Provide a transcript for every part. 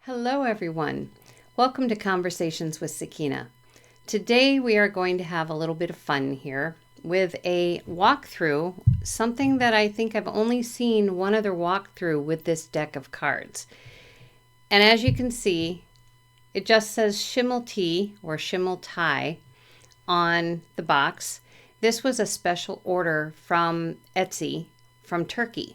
Hello everyone. Welcome to Conversations with Sakeina. Today we are going to have a little bit of fun here with a walkthrough, something that I think I've only seen one other walkthrough with this deck of cards. And as you can see, it just says Shimmelty or Shimmeltai on the box. This was a special order from Etsy from Turkey.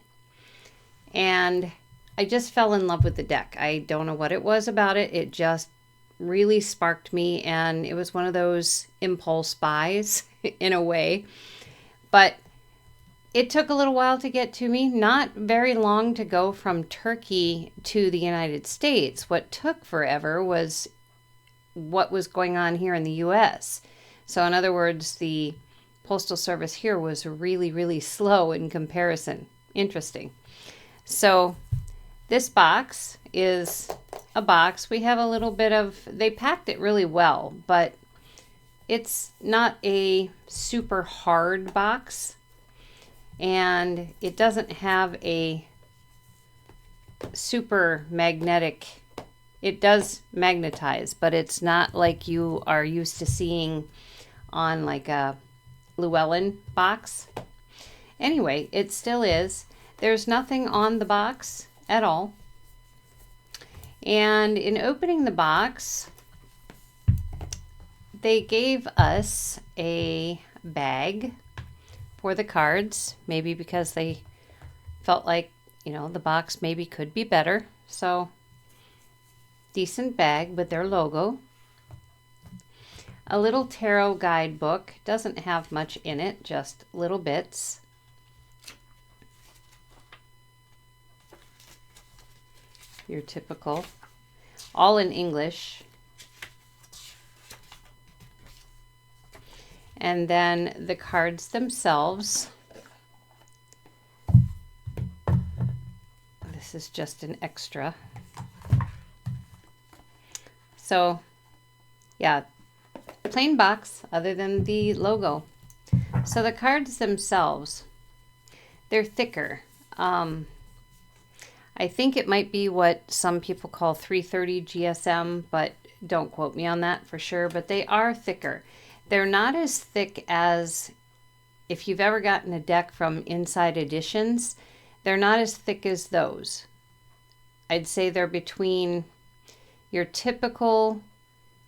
And I just fell in love with the deck. I don't know what it was about it. It just really sparked me, and it was one of those impulse buys in a way. But it took a little while to get to me. Not very long to go from Turkey to the United States. What took forever was what was going on here in the U.S. So in other words, the Postal Service here was really, really slow in comparison. Interesting. So this box is a box. We have a little bit of, they packed it really well, but it's not a super hard box. And it doesn't have a super magnetic, it does magnetize, but it's not like you are used to seeing on like a Llewellyn box. Anyway, it still is. There's nothing on the box at all. And in opening the box, they gave us a bag for the cards, maybe because they felt like, the box maybe could be better. So, decent bag with their logo. A little tarot guidebook. Doesn't have much in it, just little bits. Your typical, all in English. And then the cards themselves. This is just an extra. So, yeah, plain box other than the logo. So the cards themselves, they're thicker. I think it might be what some people call 330 GSM, but don't quote me on that for sure. But they are thicker. They're not as thick as, if you've ever gotten a deck from Inside Editions, they're not as thick as those. I'd say they're between your typical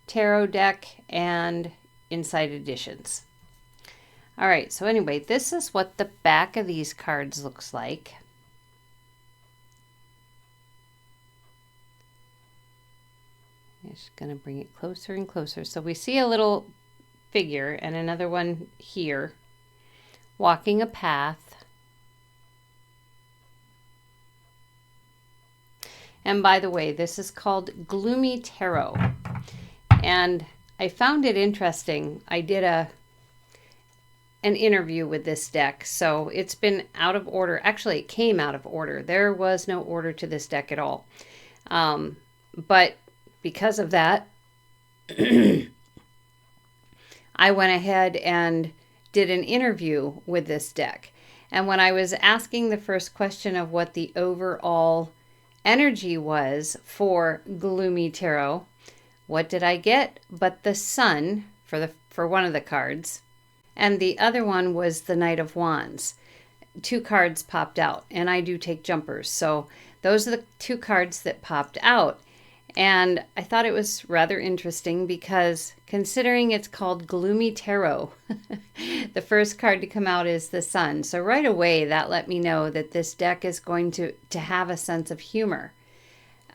tarot deck and Inside Editions. All right, so anyway, this is what the back of these cards looks like. Just going to bring it closer and closer. So we see a little figure and another one here walking a path. And by the way, this is called Gloomy Tarot. And I found it interesting. I did an interview with this deck. So it's been out of order. Actually, it came out of order. There was no order to this deck at all. But because of that, I went ahead and did an interview with this deck. And when I was asking the first question of what the overall energy was for Gloomy Tarot, what did I get? But the Sun for one of the cards, and the other one was the Knight of Wands. 2 cards popped out, and I do take jumpers. So those are the 2 cards that popped out. And I thought it was rather interesting because considering it's called Gloomy Tarot, the first card to come out is the Sun. So right away, that let me know that this deck is going to have a sense of humor.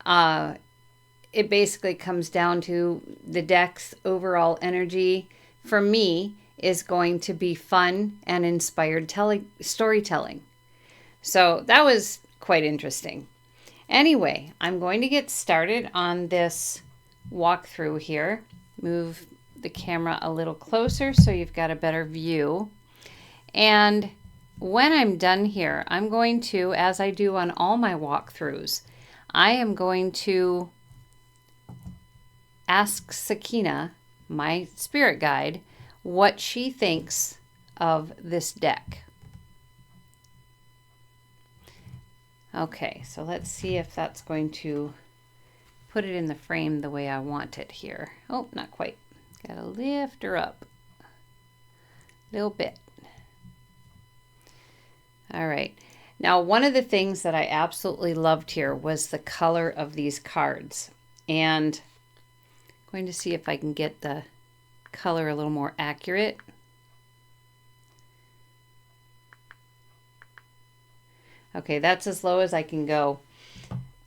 It basically comes down to the deck's overall energy, for me, is going to be fun and inspired storytelling. So that was quite interesting. Anyway, I'm going to get started on this walkthrough here. Move the camera a little closer so you've got a better view. And when I'm done here, I'm going to, as I do on all my walkthroughs, I am going to ask Sakeina, my spirit guide, what she thinks of this deck. Okay, so let's see if that's going to put it in the frame the way I want it here. Oh, not quite. Gotta lift her up a little bit. All right. Now, one of the things that I absolutely loved here was the color of these cards. And I'm going to see if I can get the color a little more accurate. Okay, that's as low as I can go.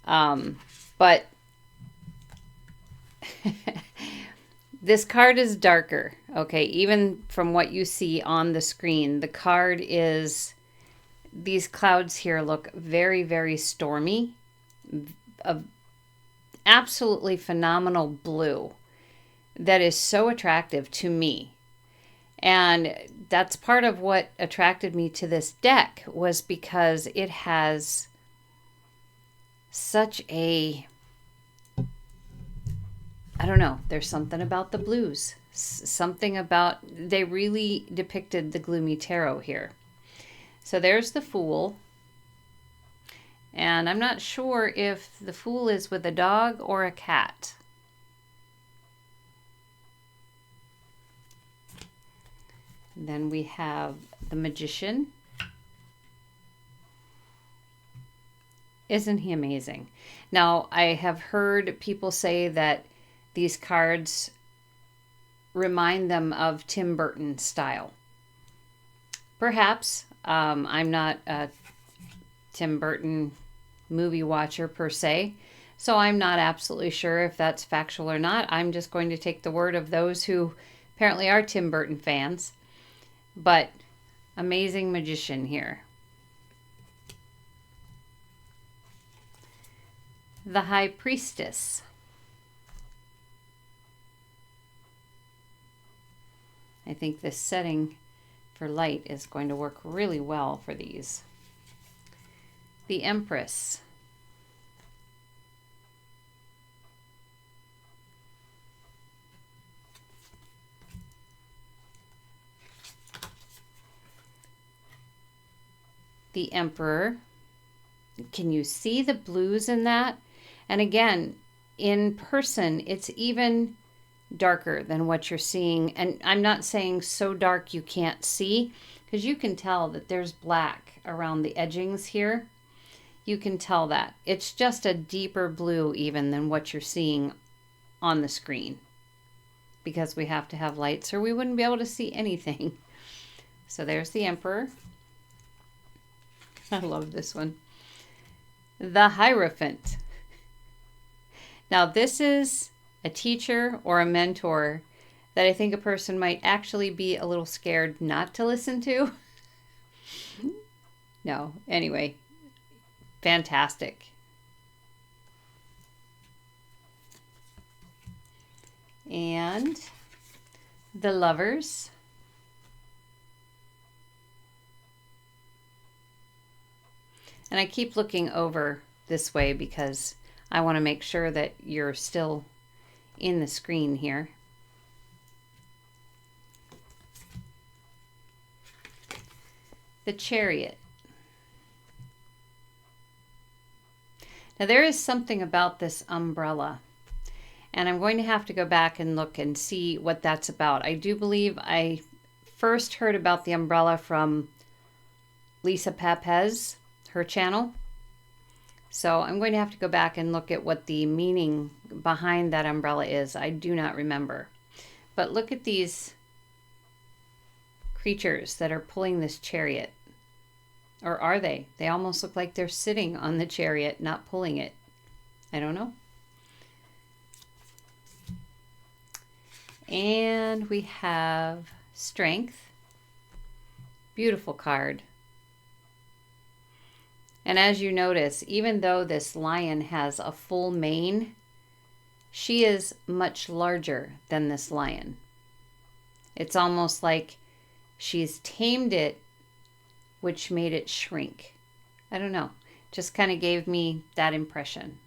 But this card is darker. Okay, even from what you see on the screen, the card is, these clouds here look very, very stormy. A absolutely phenomenal blue that is so attractive to me. And that's part of what attracted me to this deck, was because it has such a, I don't know, there's something about the blues. Something about, they really depicted the Gloomy Tarot here. So there's the Fool. And I'm not sure if the Fool is with a dog or a cat. And then we have the Magician. Isn't he amazing? Now, I have heard people say that these cards remind them of Tim Burton style. Perhaps. I'm not a Tim Burton movie watcher per se, so I'm not absolutely sure if that's factual or not. I'm just going to take the word of those who apparently are Tim Burton fans. But amazing Magician here. The High Priestess. I think this setting for light is going to work really well for these. The Empress. The Emperor. Can you see the blues in that? And again, in person, it's even darker than what you're seeing. And I'm not saying so dark you can't see, because you can tell that there's black around the edgings here. You can tell that. It's just a deeper blue even than what you're seeing on the screen, because we have to have lights or we wouldn't be able to see anything. So there's the Emperor. I love this one. The Hierophant. Now this is a teacher or a mentor that I think a person might actually be a little scared not to listen to. No, anyway, fantastic. And the Lovers. And I keep looking over this way because I want to make sure that you're still in the screen here. The Chariot. Now there is something about this umbrella, and I'm going to have to go back and look and see what that's about. I do believe I first heard about the umbrella from Lisa Papez, her channel. So I'm going to have to go back and look at what the meaning behind that umbrella is. I do not remember. But look at these creatures that are pulling this chariot. Or are they? They almost look like they're sitting on the chariot, not pulling it. I don't know. And we have Strength. Beautiful card. And as you notice, even though this lion has a full mane, she is much larger than this lion. It's almost like she's tamed it, which made it shrink. I don't know. Just kind of gave me that impression.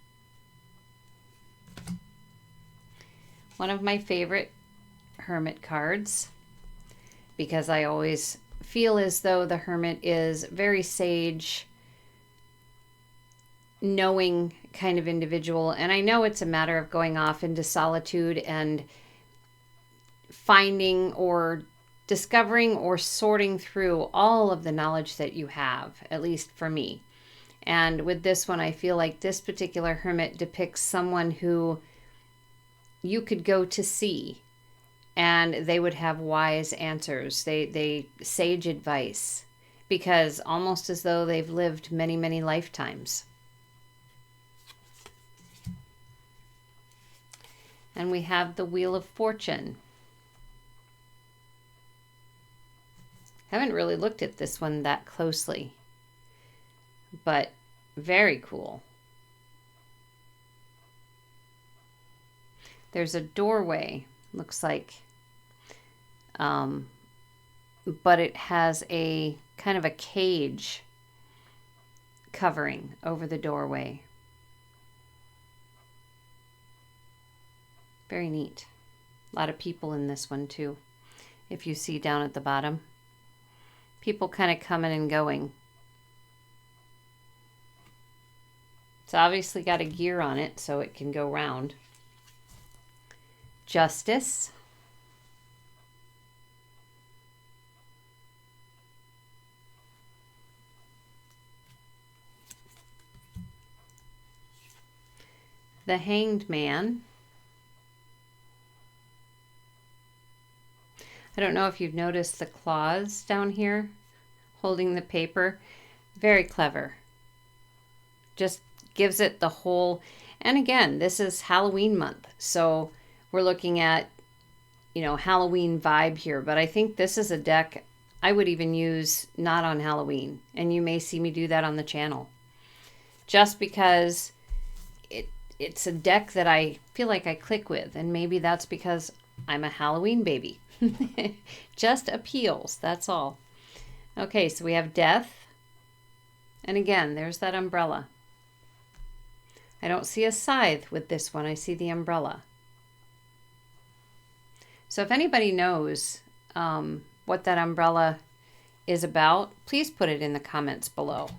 One of my favorite Hermit cards, because I always feel as though the Hermit is very sage, knowing kind of individual. And I know it's a matter of going off into solitude and finding or discovering or sorting through all of the knowledge that you have, at least for me. And with this one, I feel like this particular hermit depicts someone who you could go to see and they would have wise answers. They sage advice, because almost as though they've lived many, many lifetimes. And we have the Wheel of Fortune. Haven't really looked at this one that closely, but very cool. There's a doorway, looks like, but it has a kind of a cage covering over the doorway. Very neat. A lot of people in this one too. If you see down at the bottom, people kind of coming and going. It's obviously got a gear on it so it can go round. Justice. The Hanged Man. I don't know if you've noticed the claws down here holding the paper. Very clever. Just gives it the whole, and again, this is Halloween month, so we're looking at, Halloween vibe here, but I think this is a deck I would even use not on Halloween, and you may see me do that on the channel, just because it's a deck that I feel like I click with, and maybe that's because I'm a Halloween baby. Just appeals, that's all. Okay, so we have Death, and again, there's that umbrella. I don't see a scythe with this one. I see the umbrella. So if anybody knows what that umbrella is about, please put it in the comments below.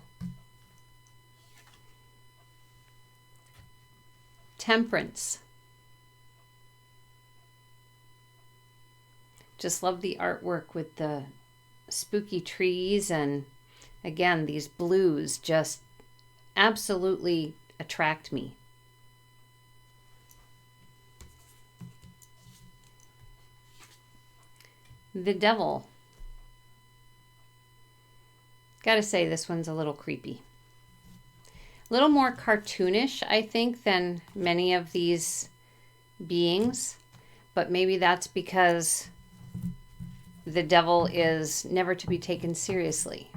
Temperance. Just love the artwork with the spooky trees, and again, these blues just absolutely attract me. The Devil. Gotta say, this one's a little creepy. A little more cartoonish, I think, than many of these beings, but maybe that's because the devil is never to be taken seriously.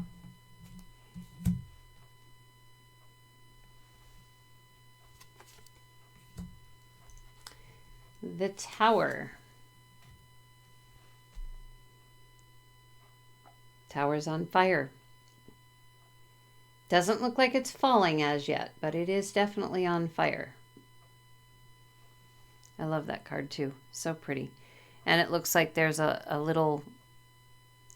The Tower. Tower's on fire. Doesn't look like it's falling as yet, but it is definitely on fire. I love that card too. So pretty. And it looks like there's a little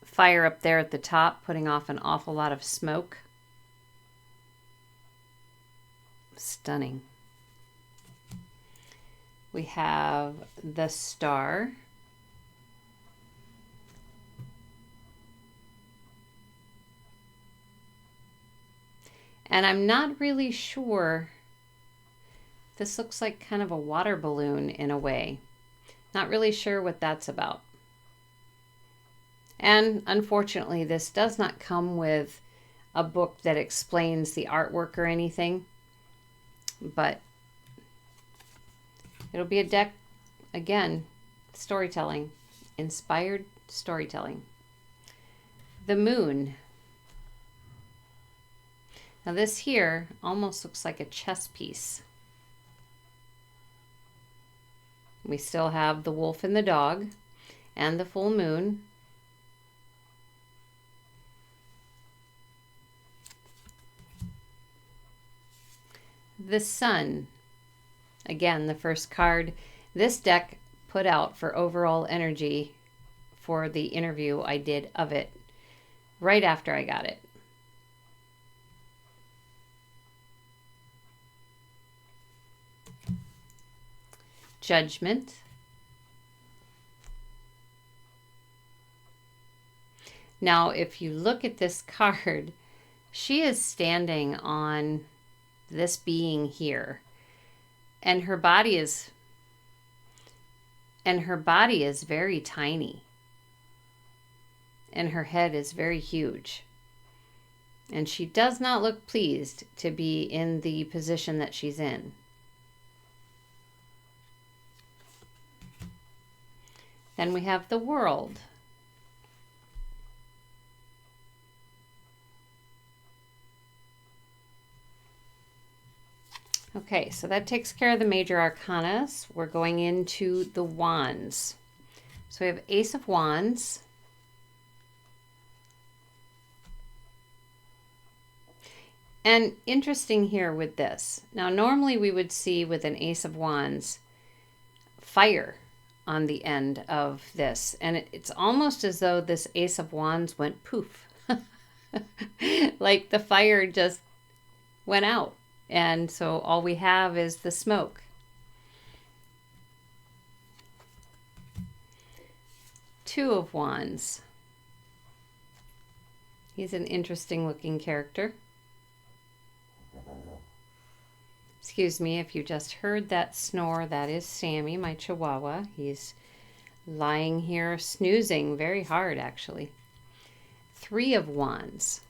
fire up there at the top, putting off an awful lot of smoke. Stunning. We have the Star. And I'm not really sure. This looks like kind of a water balloon in a way. Not really sure what that's about. And unfortunately, this does not come with a book that explains the artwork or anything. But it'll be a deck, again, storytelling, inspired storytelling. The Moon. Now this here almost looks like a chess piece. We still have the wolf and the dog and the full moon. The Sun. Again, the first card this deck put out for overall energy for the interview I did of it right after I got it. Judgment. Now, if you look at this card, she is standing on this being here, and her body is very tiny, and her head is very huge, and she does not look pleased to be in the position that she's in. Then we have the World. Okay, so that takes care of the major arcanas. We're going into the Wands. So we have Ace of Wands. And interesting here with this. Now, normally we would see with an Ace of Wands, fire on the end of this. And it's almost as though this Ace of Wands went poof. Like the fire just went out. And so all we have is the smoke. Two of Wands. He's an interesting looking character. Excuse me if you just heard that snore. That is Sammy, my Chihuahua. He's lying here snoozing very hard, actually. Three of Wands.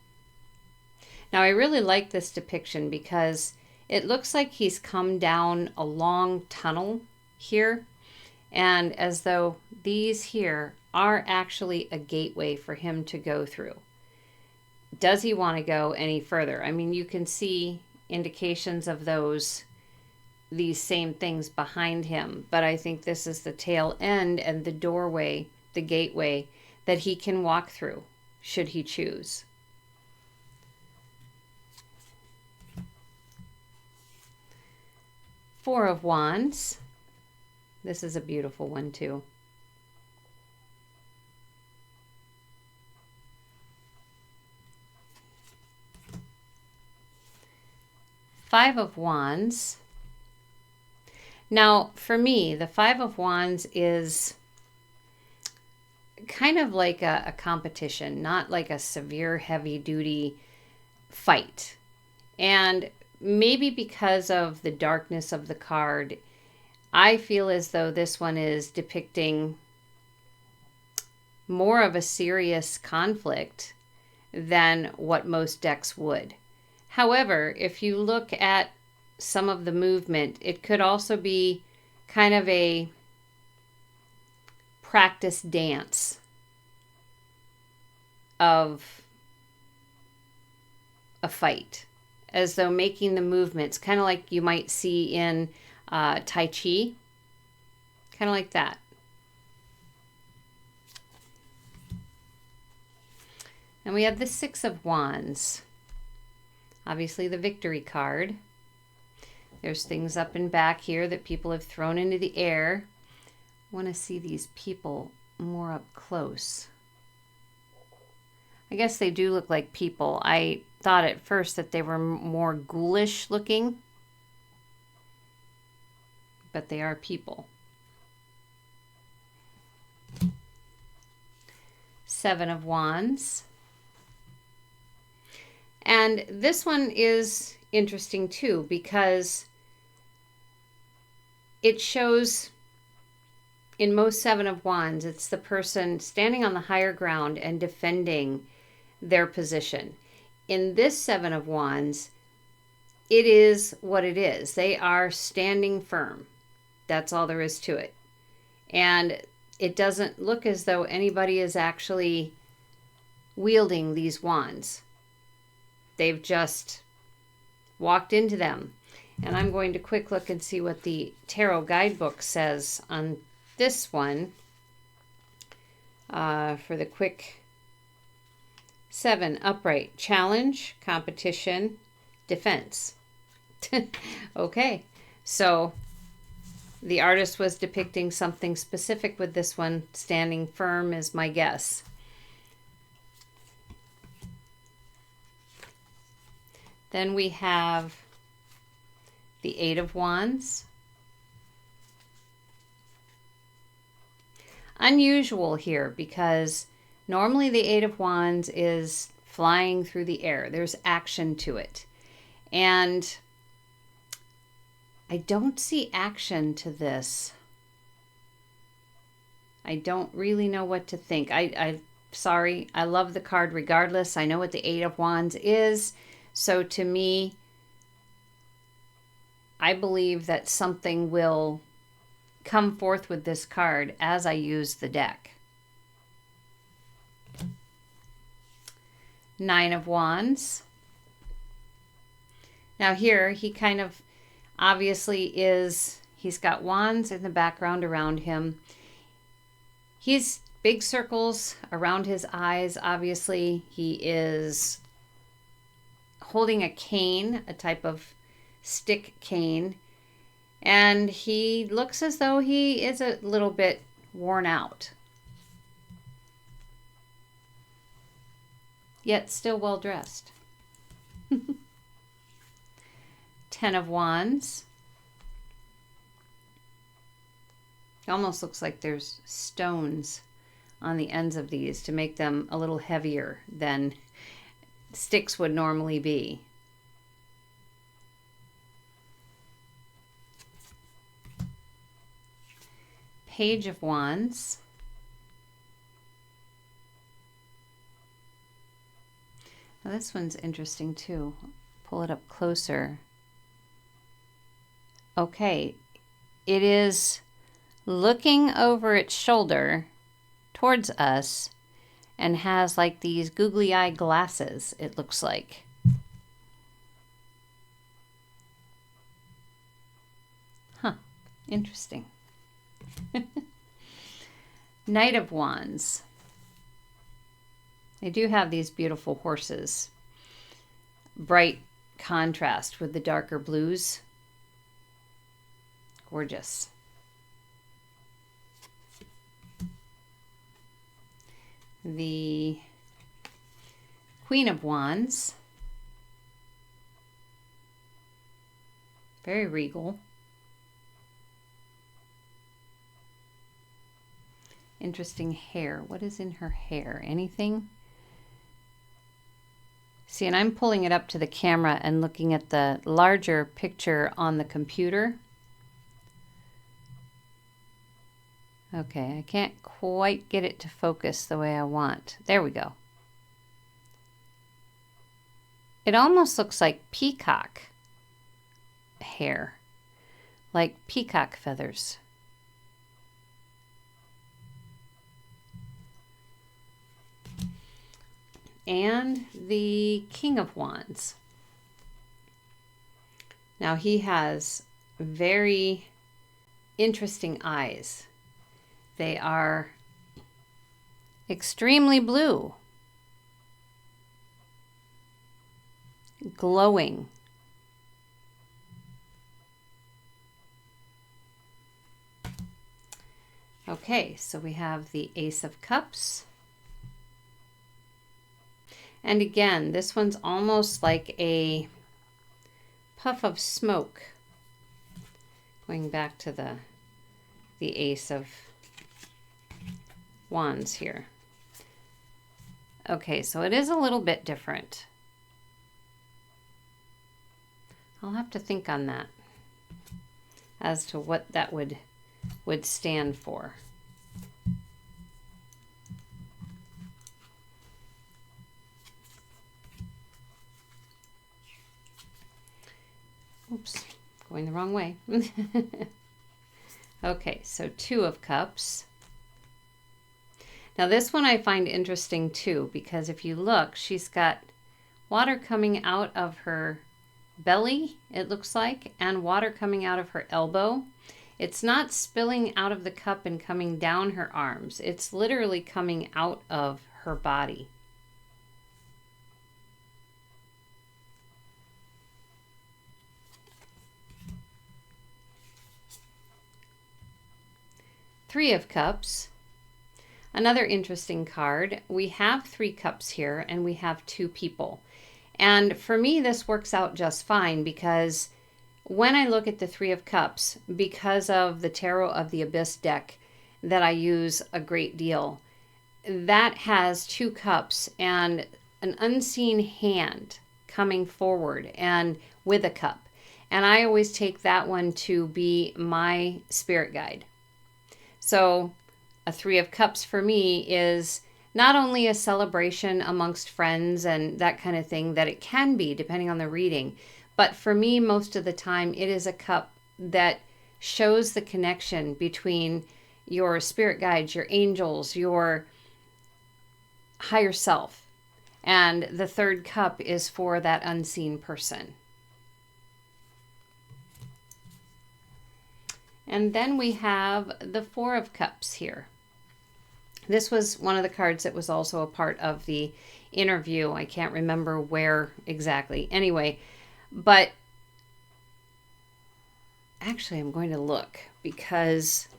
Now, I really like this depiction because it looks like he's come down a long tunnel here, and as though these here are actually a gateway for him to go through. Does he want to go any further? I mean, you can see indications of these same things behind him, but I think this is the tail end and the doorway, the gateway that he can walk through, should he choose. Four of Wands. This is a beautiful one too. Five of Wands. Now, for me, the Five of Wands is kind of like a competition, not like a severe, heavy-duty fight. And maybe because of the darkness of the card, I feel as though this one is depicting more of a serious conflict than what most decks would. However, if you look at some of the movement, it could also be kind of a practice dance of a fight, as though making the movements, kind of like you might see in Tai Chi, kind of like that. And we have the Six of Wands. Obviously the victory card. There's things up and back here that people have thrown into the air. I want to see these people more up close. I guess they do look like people. I thought at first that they were more ghoulish looking, but they are people. Seven of Wands. And this one is interesting too, because it shows in most Seven of Wands, it's the person standing on the higher ground and defending their position. In this Seven of Wands, it is what it is. They are standing firm. That's all there is to it. And it doesn't look as though anybody is actually wielding these wands. They've just walked into them. And I'm going to quick look and see what the tarot guidebook says on this one for the quick 7. Upright. Challenge, competition, defense. Okay, so the artist was depicting something specific with this one. Standing firm is my guess. Then we have the Eight of Wands. unusual here because normally the Eight of Wands is flying through the air. There's action to it. And I don't see action to this. I don't really know what to think. Sorry, I love the card regardless. I know what the Eight of Wands is. So to me, I believe that something will come forth with this card as I use the deck. Nine of Wands. Now here, he kind of obviously he's got wands in the background around him. He's big circles around his eyes. Obviously, he is holding a cane, a type of stick cane. And he looks as though he is a little bit worn out. Yet still well dressed. Ten of Wands. It almost looks like there's stones on the ends of these to make them a little heavier than sticks would normally be. Page of Wands. Now this one's interesting too. Pull it up closer. Okay, it is looking over its shoulder towards us and has like these googly eye glasses, it looks like. Huh, interesting. Knight of Wands. They do have these beautiful horses. Bright contrast with the darker blues. Gorgeous. The Queen of Wands. Very regal. Interesting hair. What is in her hair? Anything? See, and I'm pulling it up to the camera and looking at the larger picture on the computer. Okay, I can't quite get it to focus the way I want. There we go. It almost looks like peacock hair, like peacock feathers. And the King of Wands. Now he has very interesting eyes. They are extremely blue, glowing. Okay, so we have the Ace of Cups. And again, this one's almost like a puff of smoke. Going back to the Ace of Wands here. Okay, so it is a little bit different. I'll have to think on that as to what that would stand for. Oops, going the wrong way. Okay, so Two of Cups. Now this one I find interesting too, because if you look, she's got water coming out of her belly, it looks like, and water coming out of her elbow. It's not spilling out of the cup and coming down her arms. It's literally coming out of her body. Three of Cups. Another interesting card. We have 3 cups here and we have 2 people. And for me, this works out just fine because when I look at the 3 of Cups, because of the Tarot of the Abyss deck, that I use a great deal. That has 2 cups and an unseen hand coming forward and with a cup. And I always take that one to be my spirit guide. So a 3 of cups for me is not only a celebration amongst friends and that kind of thing that it can be depending on the reading, but for me most of the time it is a cup that shows the connection between your spirit guides, your angels, your higher self. And the 3rd cup is for that unseen person. And then we have the 4 of Cups here. This was one of the cards that was also a part of the interview. I can't remember where exactly. Anyway, but actually I'm going to look because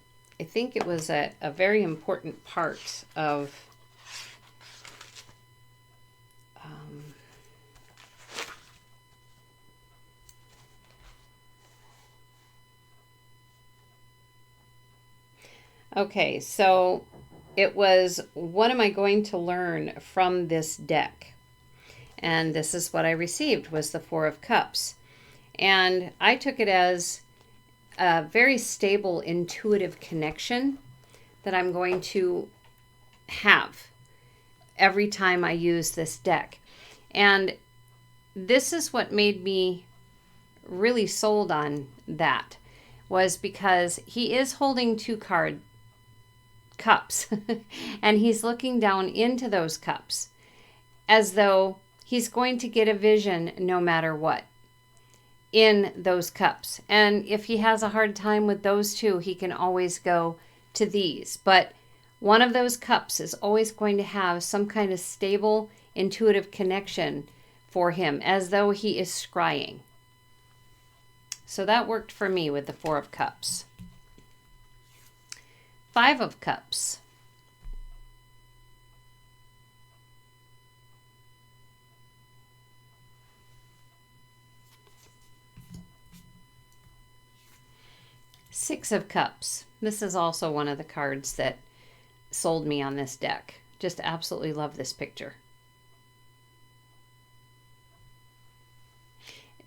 I think it was a very important part of okay, so it was, what am I going to learn from this deck? And this is what I received, was the 4 of Cups. And I took it as a very stable, intuitive connection that I'm going to have every time I use this deck. And this is what made me really sold on that, was because he is holding 2 cups and he's looking down into those cups as though he's going to get a vision no matter what in those cups. And if he has a hard time with those 2, he can always go to these. But one of those cups is always going to have some kind of stable, intuitive connection for him, as though he is scrying. So that worked for me with the 4 of Cups. 5 of Cups. Six of Cups. This is also one of the cards that sold me on this deck. Just absolutely love this picture.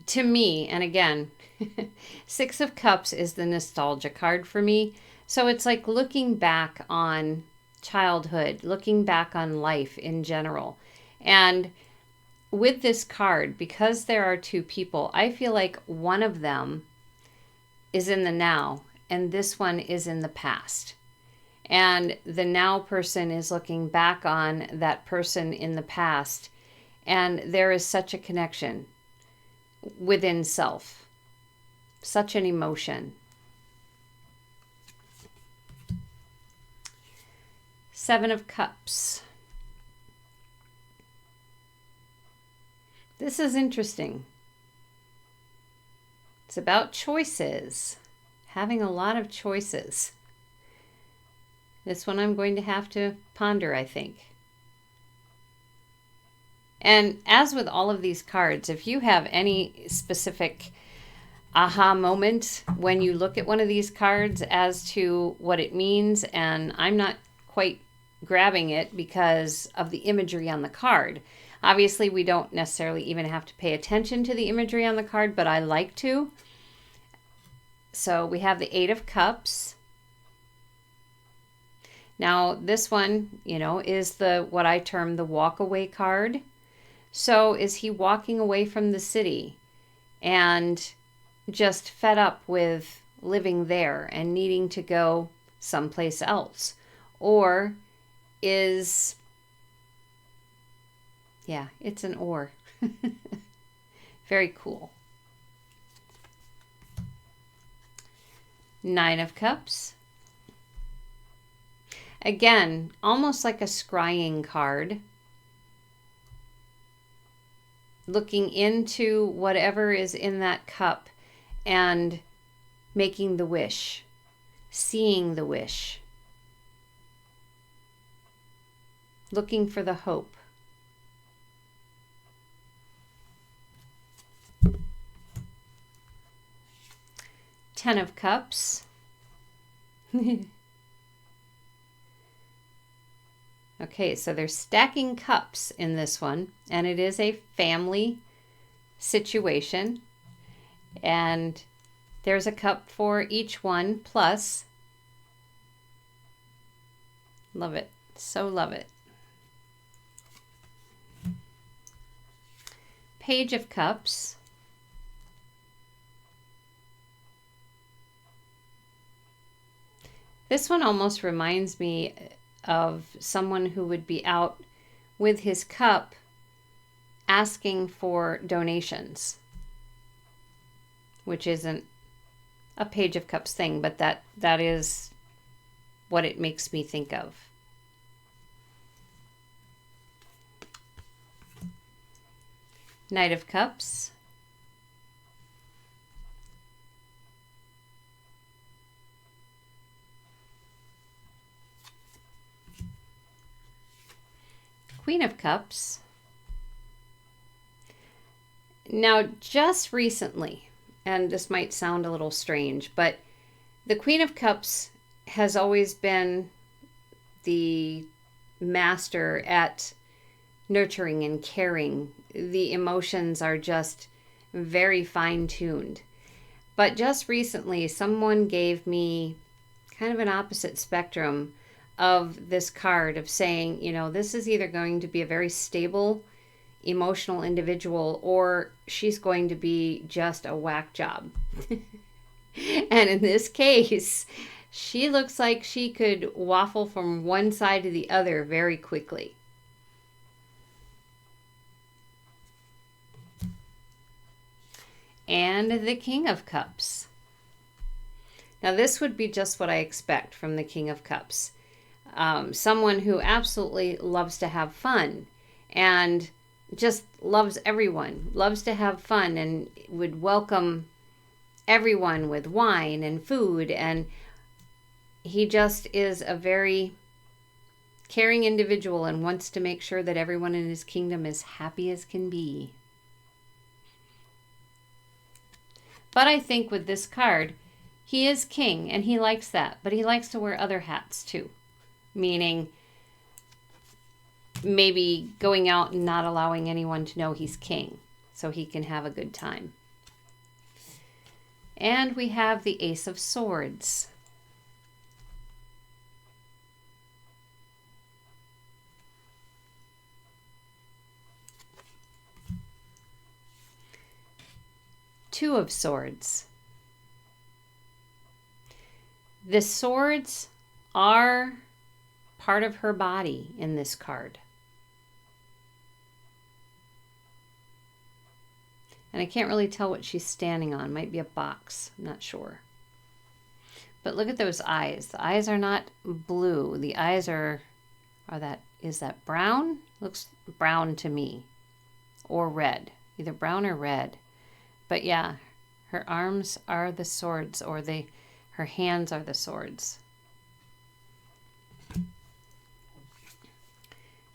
To me, and again, 6 of Cups is the nostalgia card for me. So it's like looking back on childhood, looking back on life in general. And with this card, because there are 2 people, I feel like one of them is in the now and this one is in the past. And the now person is looking back on that person in the past. And there is such a connection within self, such an emotion. 7 of Cups. This is interesting. It's about choices, having a lot of choices. This one I'm going to have to ponder, I think. And as with all of these cards, if you have any specific aha moment when you look at one of these cards as to what it means, and I'm not quite grabbing it because of the imagery on the card. Obviously, we don't necessarily even have to pay attention to the imagery on the card, but I like to. So we have the 8 of Cups. Now, this one, is what I term the walk away card. So is he walking away from the city and just fed up with living there and needing to go someplace else? Or is, it's an or. Very cool. 9 of Cups. Again, almost like a scrying card. Looking into whatever is in that cup and making the wish, seeing the wish, looking for the hope. Ten of Cups. Okay, so there's stacking cups in this one, and it is a family situation. And there's a cup for each one, plus. Love it. So love it. Page of Cups. This one almost reminds me of someone who would be out with his cup asking for donations, which isn't a Page of Cups thing, but that is what it makes me think of. Knight of Cups. Queen of Cups. Now, just recently, and this might sound a little strange, but the Queen of Cups has always been the master at nurturing and caring. The emotions are just very fine-tuned. But just recently, someone gave me kind of an opposite spectrum of this card of saying, you know, this is either going to be a very stable, emotional individual, or she's going to be just a whack job. And in this case, she looks like she could waffle from one side to the other very quickly. And the King of Cups. Now this would be just what I expect from the King of Cups. Someone who absolutely loves to have fun and just loves everyone, loves to have fun, and would welcome everyone with wine and food. And he just is a very caring individual and wants to make sure that everyone in his kingdom is happy as can be. But I think with this card, he is king and he likes that, but he likes to wear other hats too. Meaning maybe going out and not allowing anyone to know he's king so he can have a good time. And we have the Ace of Swords. Two of Swords. The swords are part of her body in this card. And I can't really tell what she's standing on. Might be a box. I'm not sure. But look at those eyes. The eyes are not blue. The eyes is that brown? Looks brown to me. Or red. Either brown or red. But yeah, her arms are the swords, or her hands are the swords.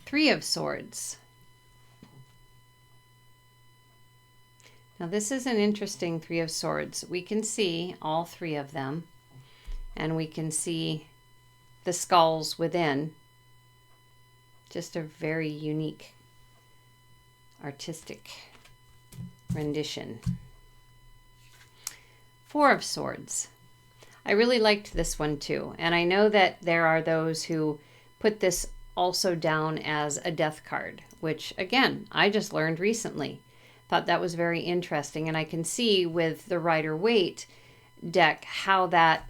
Three of Swords. Now this is an interesting Three of Swords. We can see all three of them, and we can see the skulls within. Just a very unique artistic rendition. Four of Swords. I really liked this one too, and I know that there are those who put this also down as a death card, which again, I just learned recently. Thought that was very interesting, and I can see with the Rider-Waite deck how that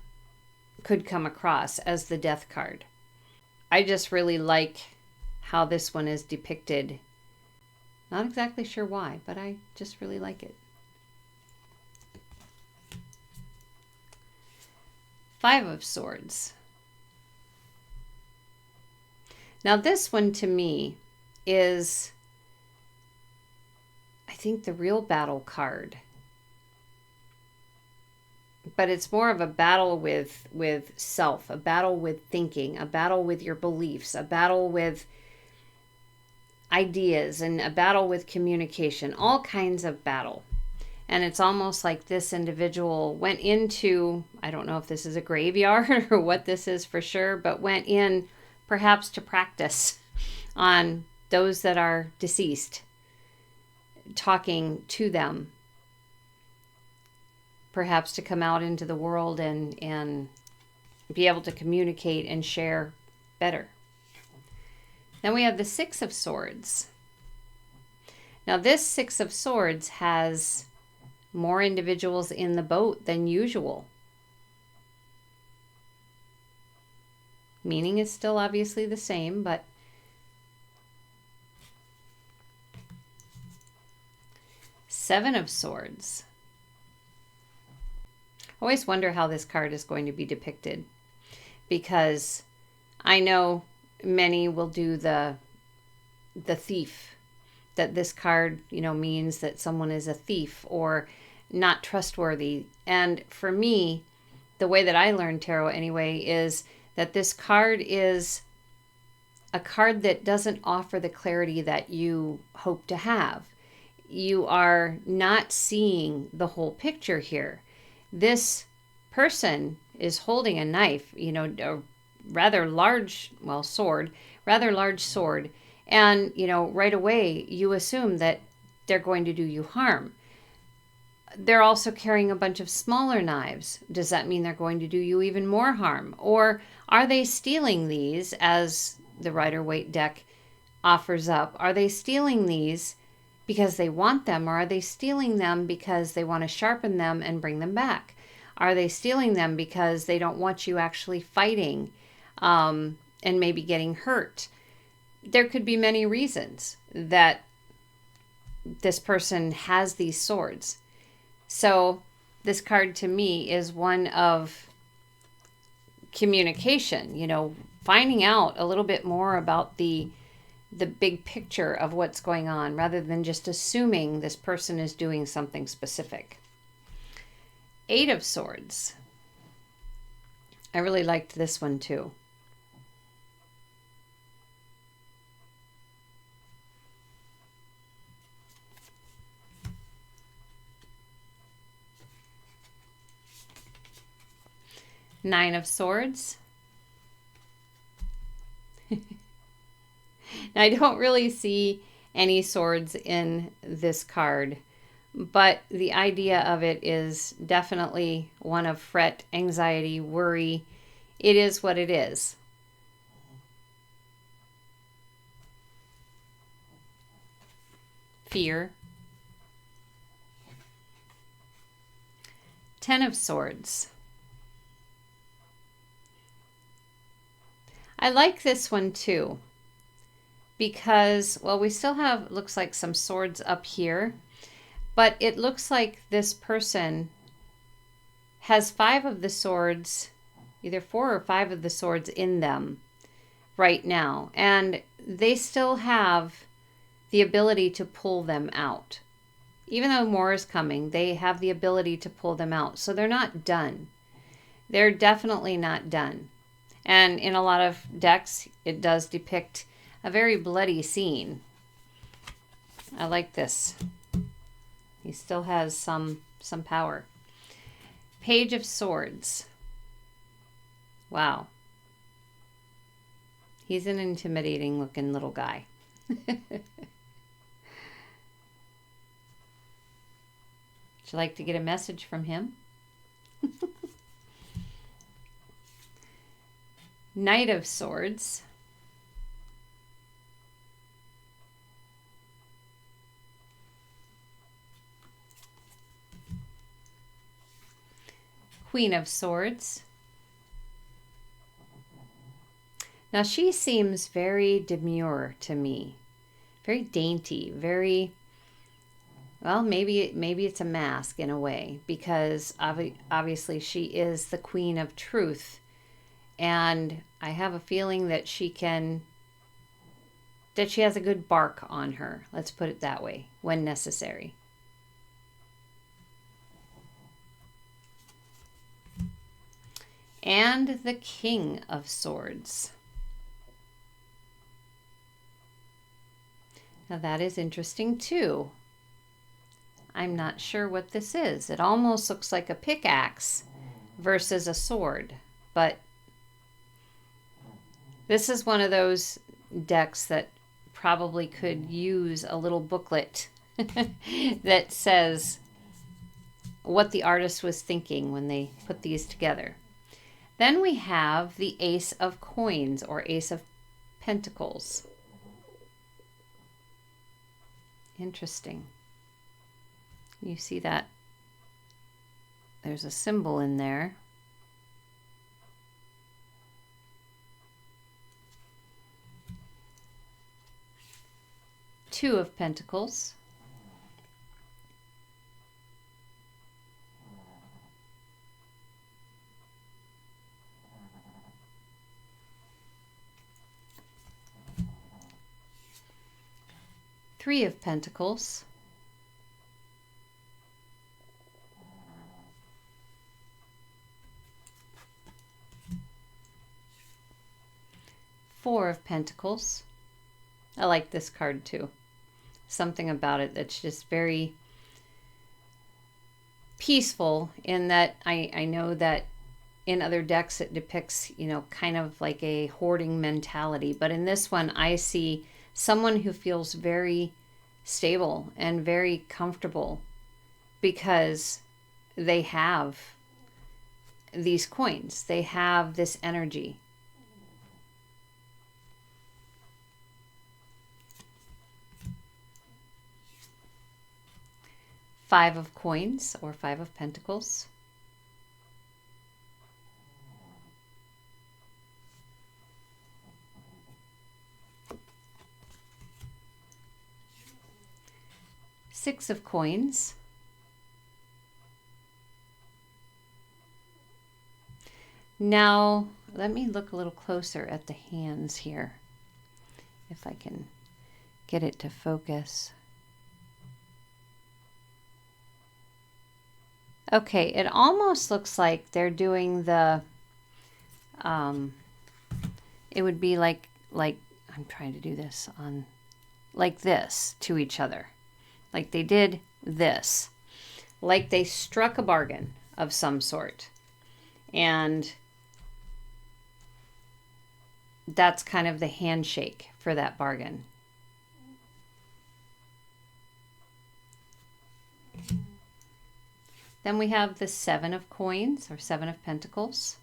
could come across as the death card. I just really like how this one is depicted. Not exactly sure why, but I just really like it. Five of Swords. Now this one to me is, I think, the real battle card. But it's more of a battle with self, a battle with thinking, a battle with your beliefs, a battle with ideas, and a battle with communication, all kinds of battle. And it's almost like this individual went into, I don't know if this is a graveyard or what this is for sure, but went in perhaps to practice on those that are deceased, talking to them, perhaps to come out into the world and be able to communicate and share better. Then we have the Six of Swords. Now this Six of Swords has more individuals in the boat than usual. Meaning is still obviously the same, but Seven of Swords. I always wonder how this card is going to be depicted, because I know many will do the thief, that this card, means that someone is a thief or not trustworthy. And for me, the way that I learned tarot anyway is that this card is a card that doesn't offer the clarity that you hope to have. You are not seeing the whole picture here. This person is holding a knife, a rather large, sword, rather large sword. And, right away you assume that they're going to do you harm. They're also carrying a bunch of smaller knives. Does that mean they're going to do you even more harm? Or are they stealing these, as the Rider-Waite deck offers up? Are they stealing these because they want them, or are they stealing them because they want to sharpen them and bring them back? Are they stealing them because they don't want you actually fighting and maybe getting hurt? There could be many reasons that this person has these swords. So this card to me is one of communication, finding out a little bit more about the big picture of what's going on, rather than just assuming this person is doing something specific. Eight of Swords. I really liked this one too. Nine of Swords. Now, I don't really see any swords in this card, but the idea of it is definitely one of fret, anxiety, worry. It is what it is. Fear. Ten of Swords. I like this one too, because, we still have, looks like some swords up here, but it looks like this person has five of the swords, either four or five of the swords in them right now, and they still have the ability to pull them out. Even though more is coming, they have the ability to pull them out. So they're not done. They're definitely not done. And in a lot of decks, it does depict a very bloody scene. I like this. He still has some power. Page of Swords. Wow. He's an intimidating looking little guy. Would you like to get a message from him? Knight of Swords. Queen of Swords. Now she seems very demure to me. Very dainty, very, maybe it's a mask in a way, because obviously she is the Queen of Truth. And I have a feeling that she has a good bark on her. Let's put it that way, when necessary. And the King of Swords. Now that is interesting too. I'm not sure what this is. It almost looks like a pickaxe versus a sword, but this is one of those decks that probably could use a little booklet that says what the artist was thinking when they put these together. Then we have the Ace of Coins or Ace of Pentacles. Interesting. You see that there's a symbol in there. Two of Pentacles. Three of Pentacles. Four of Pentacles. I like this card too. Something about it that's just very peaceful, in that I know that in other decks it depicts, you know, kind of like a hoarding mentality. But in this one, I see someone who feels very stable and very comfortable because they have these coins. They have this energy. Five of Coins or Five of Pentacles. Six of Coins. Now, let me look a little closer at the hands here, if I can get it to focus. Okay, it almost looks like they're doing the, it would be like I'm trying to do this on, like this to each other. Like they did this. Like they struck a bargain of some sort. And that's kind of the handshake for that bargain. Then we have the Seven of Coins or Seven of Pentacles.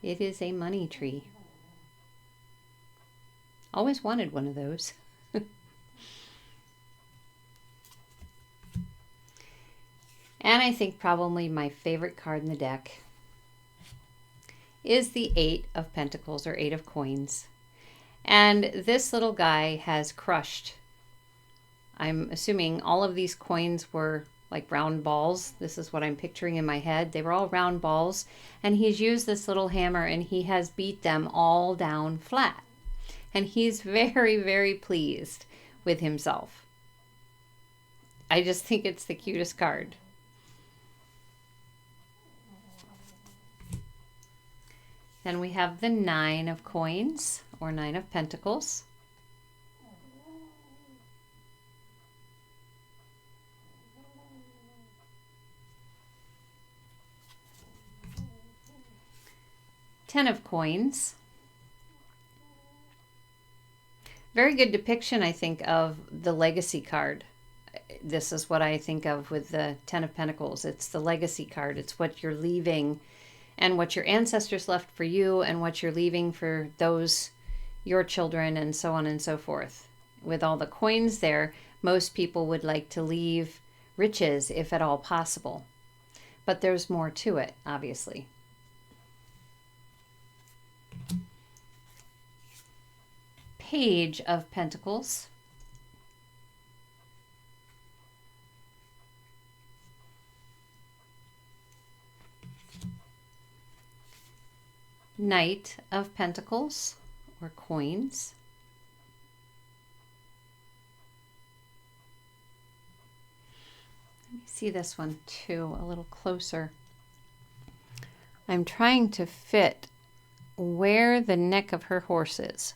It is a money tree. Always wanted one of those. And I think probably my favorite card in the deck is the Eight of Pentacles or Eight of Coins. And this little guy has crushed, I'm assuming all of these coins were like round balls. This is what I'm picturing in my head. They were all round balls. And he's used this little hammer and he has beat them all down flat. And he's very, very pleased with himself. I just think it's the cutest card. Then we have the Nine of Coins or Nine of Pentacles. Ten of Coins. Very good depiction, I think, of the legacy card. This is what I think of with the Ten of Pentacles. It's the legacy card. It's what you're leaving and what your ancestors left for you and what you're leaving for those, your children, and so on and so forth. With all the coins there, most people would like to leave riches if at all possible. But there's more to it, obviously. Page of Pentacles. Knight of Pentacles or Coins. Let me see this one too a little closer. I'm trying to fit where the neck of her horse is.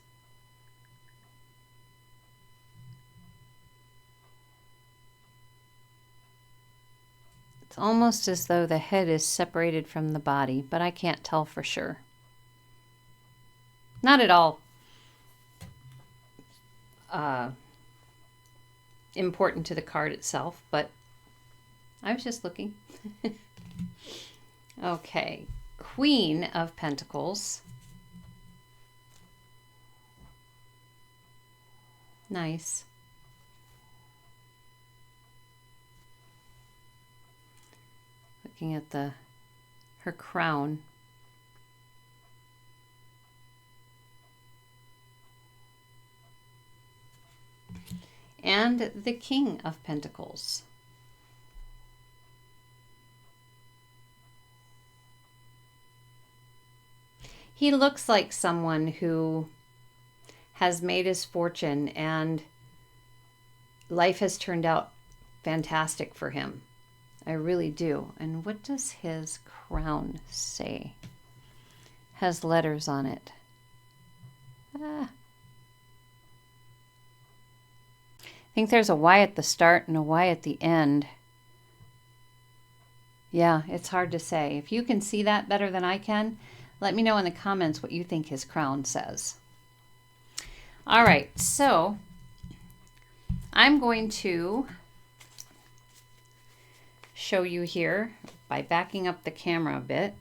It's almost as though the head is separated from the body, but I can't tell for sure. Not at all important to the card itself, but I was just looking. Okay, Queen of Pentacles. Nice. Looking at her crown. And the King of Pentacles. He looks like someone who has made his fortune and life has turned out fantastic for him. I really do. And what does his crown say? Has letters on it. I think there's a Y at the start and a Y at the end. Yeah, it's hard to say. If you can see that better than I can, let me know in the comments what you think his crown says. All right, so I'm going to show you here by backing up the camera a bit.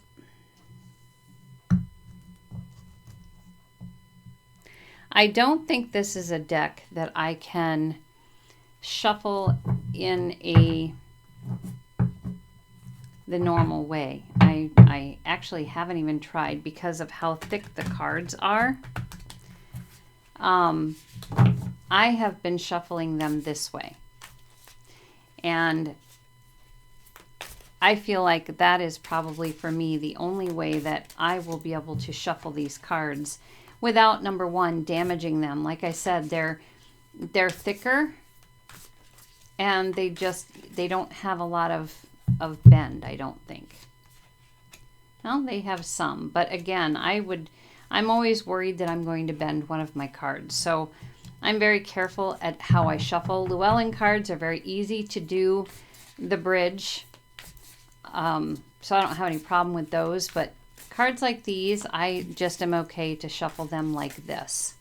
I don't think this is a deck that I can shuffle in the normal way. I actually haven't even tried because of how thick the cards are. I have been shuffling them this way. And I feel like that is probably for me the only way that I will be able to shuffle these cards without, number one, damaging them. Like I said, they're thicker and they don't have a lot of bend, I don't think. Well, they have some, but again, I'm always worried that I'm going to bend one of my cards. So I'm very careful at how I shuffle. Llewellyn cards are very easy to do the bridge. So I don't have any problem with those, but cards like these, I just am okay to shuffle them like this.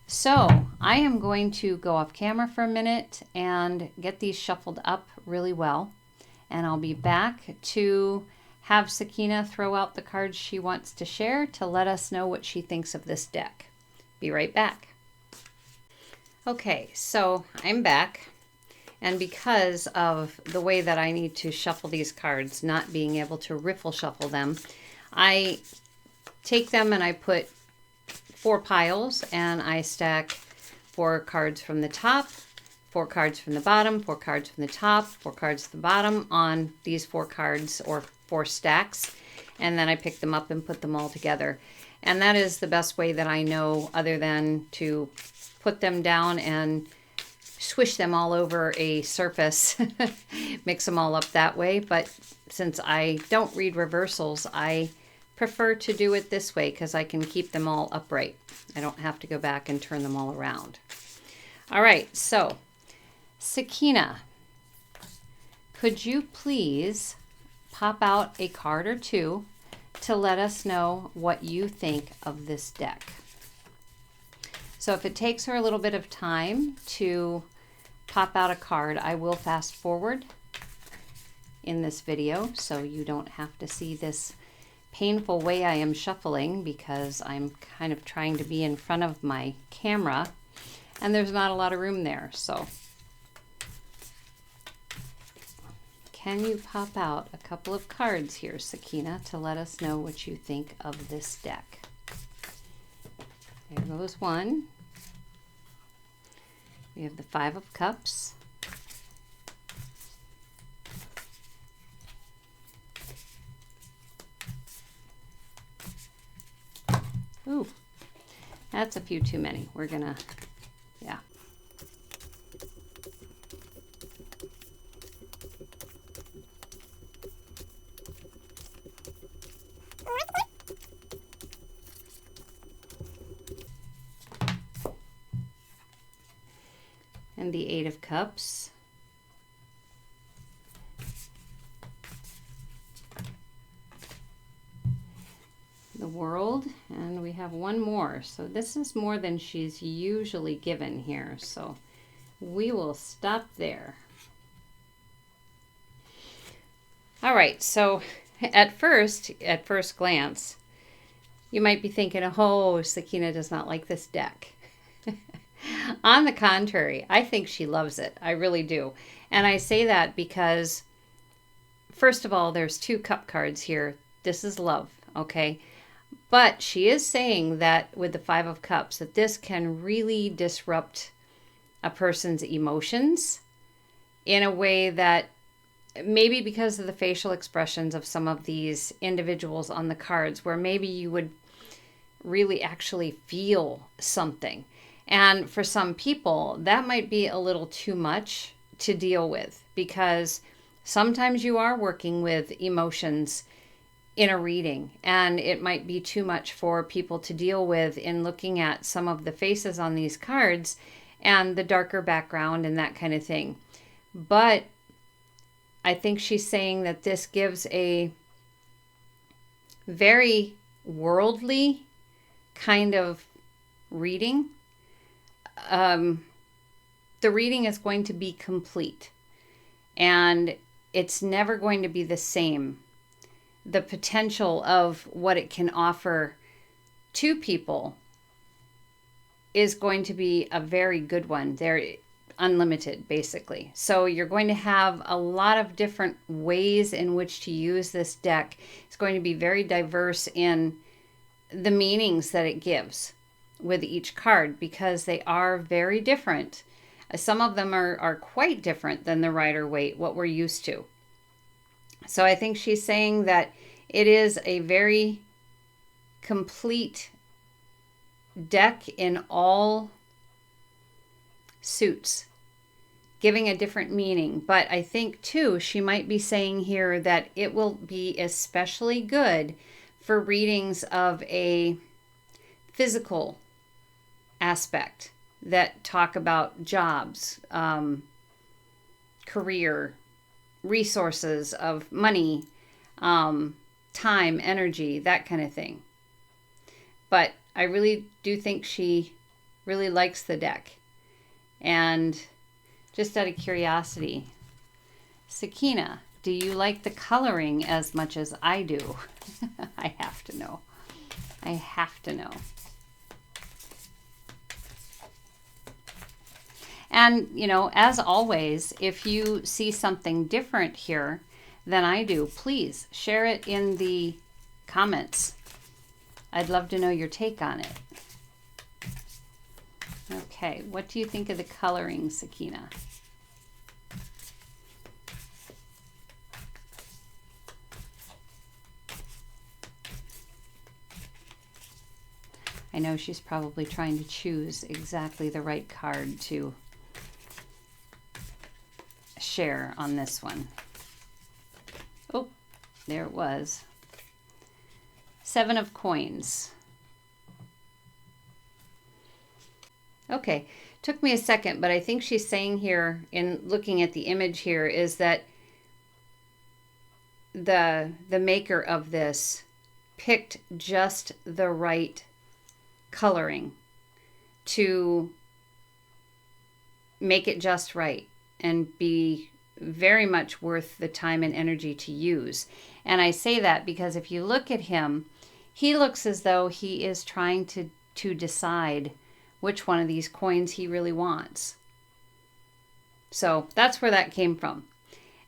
So I am going to go off camera for a minute and get these shuffled up really well. And I'll be back to have Sakeina throw out the cards she wants to share to let us know what she thinks of this deck. Be right back. Okay, so I'm back. And because of the way that I need to shuffle these cards, not being able to riffle shuffle them, I take them and I put 4 piles and I stack 4 cards from the top, 4 cards from the bottom, 4 cards from the top, 4 cards from the bottom on these 4 cards or 4 stacks. And then I pick them up and put them all together. And that is the best way that I know, other than to put them down and swish them all over a surface, mix them all up that way. But since I don't read reversals, I prefer to do it this way because I can keep them all upright. I don't have to go back and turn them all around. All right, so Sakeina, could you please pop out a card or two to let us know what you think of this deck? So if it takes her a little bit of time to pop out a card, I will fast forward in this video so you don't have to see this painful way I am shuffling, because I'm kind of trying to be in front of my camera and there's not a lot of room there. So can you pop out a couple of cards here, Sakeina, to let us know what you think of this deck? There goes one. We have the 5 of Cups. Ooh, that's a few too many. We're gonna, yeah. And the 8 of Cups. The the World, and we have one more. So this is more than she's usually given here. So we will stop there. All right, so at first glance, you might be thinking, oh, Sakeina does not like this deck. On the contrary, I think she loves it. I really do. And I say that because, first of all, there's 2 cup cards here. This is love, okay? But she is saying that with the 5 of Cups, that this can really disrupt a person's emotions in a way that maybe because of the facial expressions of some of these individuals on the cards, where maybe you would really actually feel something. And for some people, that might be a little too much to deal with, because sometimes you are working with emotions in a reading, and it might be too much for people to deal with in looking at some of the faces on these cards and the darker background and that kind of thing. But I think she's saying that this gives a very worldly kind of reading. The reading is going to be complete, and it's never going to be the same. The potential of what it can offer to people is going to be a very good one. They're unlimited, basically. So you're going to have a lot of different ways in which to use this deck. It's going to be very diverse in the meanings that it gives with each card, because they are very different. Some of them are quite different than the Rider-Waite, what we're used to. So I think she's saying that it is a very complete deck in all suits, giving a different meaning. But I think too, she might be saying here that it will be especially good for readings of a physical aspect that talk about jobs, career, resources of money, time, energy, that kind of thing. But I really do think she really likes the deck. And just out of curiosity, Sakeina, do you like the coloring as much as I do? I have to know. I have to know. And, you know, as always, if you see something different here than I do, please share it in the comments. I'd love to know your take on it. Okay, what do you think of the coloring, Sakeina? I know she's probably trying to choose exactly the right card to share on this one. Oh, there it was. 7 of Coins. Okay, took me a second, but I think she's saying here, in looking at the image here, is that the maker of this picked just the right coloring to make it just right and be very much worth the time and energy to use. And I say that because if you look at him, he looks as though he is trying to decide which one of these coins he really wants. So that's where that came from.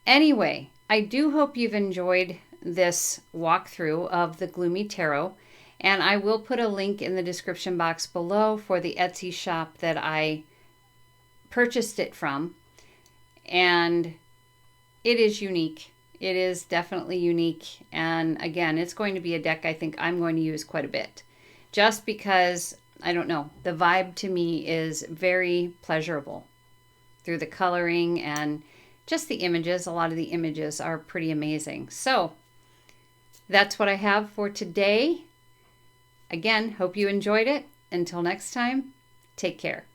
Anyway, I do hope you've enjoyed this walkthrough of the Gloomy Tarot, and I will put a link in the description box below for the Etsy shop that I purchased it from. And it is unique. It is definitely unique. And again, it's going to be a deck I think I'm going to use quite a bit. Just because, I don't know, the vibe to me is very pleasurable through the coloring and just the images. A lot of the images are pretty amazing. So that's what I have for today. Again, hope you enjoyed it. Until next time, take care.